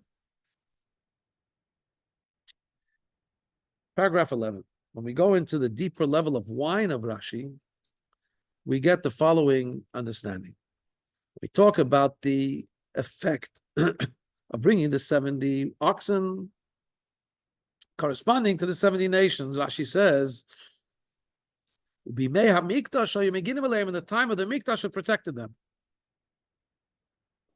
A: Paragraph 11. When we go into the deeper level of wine of Rashi, we get the following understanding. We talk about the effect of bringing the 70 oxen corresponding to the 70 nations. Rashi says, in the time of the Mikdash, it protected them.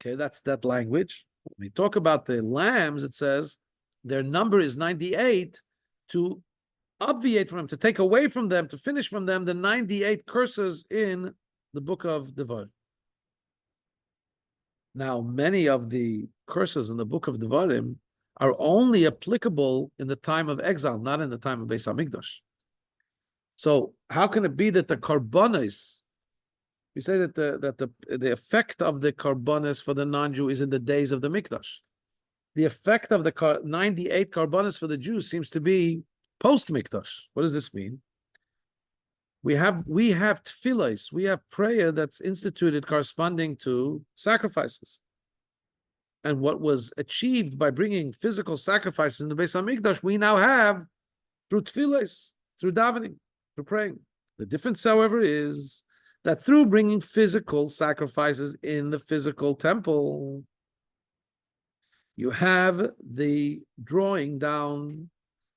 A: Okay, that's that language. When we talk about the lambs, it says their number is 98 to obviate from them, to take away from them, to finish from them the 98 curses in the book of Devarim. Now, many of the curses in the book of Devarim are only applicable in the time of exile, not in the time of Beis HaMikdash. So how can it be that the karbonos, we say that the effect of the karbonos for the non-Jew is in the days of the Mikdash. The effect of the 98 karbonos for the Jews seems to be post-Mikdash. What does this mean? We have tefillos, we have prayer that's instituted corresponding to sacrifices. And what was achieved by bringing physical sacrifices in the Beis HaMikdash, we now have through tefillos, through davening, through praying. The difference, however, is that through bringing physical sacrifices in the physical temple, you have the drawing down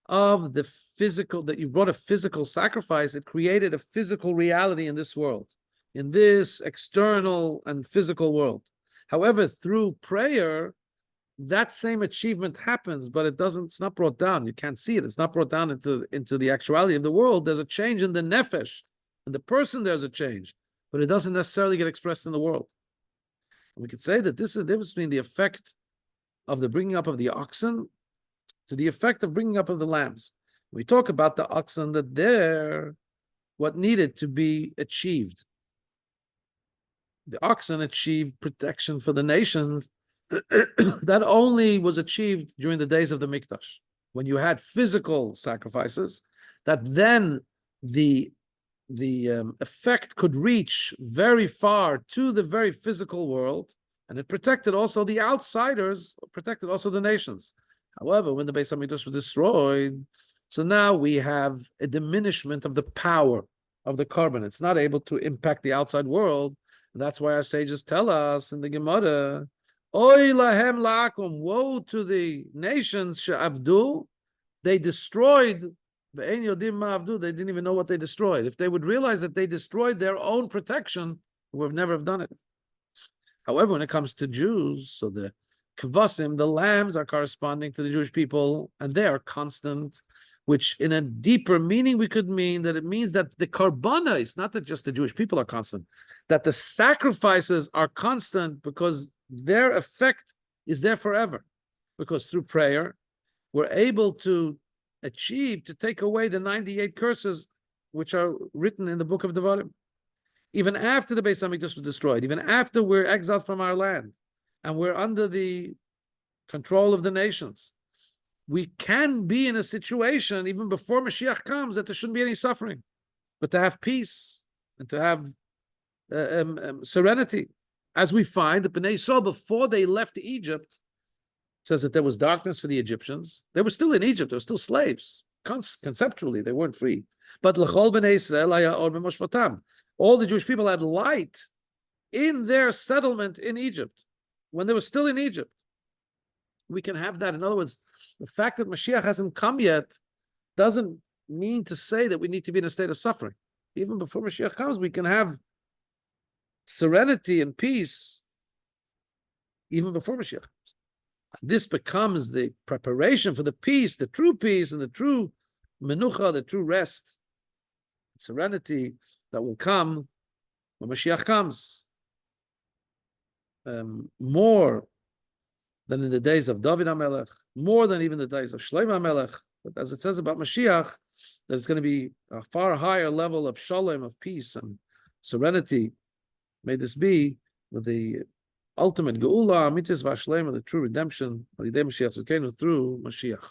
A: of the physical, that you brought a physical sacrifice. It created a physical reality in this world, in this external and physical world. However, through prayer, that same achievement happens, but it's not brought down. You can't see it. It's not brought down into the actuality of the world. There's a change in the nefesh. In the person, there's a change, but it doesn't necessarily get expressed in the world. And we could say that this is the difference between the effect of the bringing up of the oxen to the effect of bringing up of the lambs. We talk about the oxen, that they're what needed to be achieved. The oxen achieved protection for the nations that only was achieved during the days of the Mikdash, when you had physical sacrifices, that then the effect could reach very far to the very physical world, And it protected also the outsiders, protected also the nations. However, when the Beis Hamikdash was destroyed, so now we have a diminishment of the power of the carbon. It's not able to impact the outside world. And that's why our sages tell us in the Gemara, Oy lahem la'akum, woe to the nations she'avdu, they destroyed, they didn't even know what they destroyed. If they would realize that they destroyed their own protection, we would never have done it. However, when it comes to Jews, so the kvasim, the lambs, are corresponding to the Jewish people, and they are constant, which in a deeper meaning we could mean that it means that the karbanos, not that just the Jewish people are constant, that the sacrifices are constant because their effect is there forever. Because through prayer, we're able to achieve, to take away the 98 curses which are written in the book of Devarim. Even after the Beis Hamikdash was destroyed, even after we're exiled from our land, and we're under the control of the nations, we can be in a situation, even before Mashiach comes, that there shouldn't be any suffering, but to have peace and to have serenity. As we find that Bnei Yisrael, before they left Egypt, says that there was darkness for the Egyptians. They were still in Egypt. They were still slaves. Conceptually, they weren't free. But l'chol b'nei Yisrael haya or b'moshvatam. All the Jewish people had light in their settlement in Egypt when they were still in Egypt. We can have that. In other words, the fact that Mashiach hasn't come yet doesn't mean to say that we need to be in a state of suffering. Even before Mashiach comes, we can have serenity and peace even before Mashiach comes. This becomes the preparation for the peace, the true peace, and the true menucha, the true rest, serenity that will come when Mashiach comes. More than in the days of David HaMelech, more than even the days of Shlomo HaMelech. But as it says about Mashiach, that it's going to be a far higher level of shalom, of peace and serenity. May this be with the ultimate geula, mitzvah v'ashlema, the true redemption, through Mashiach.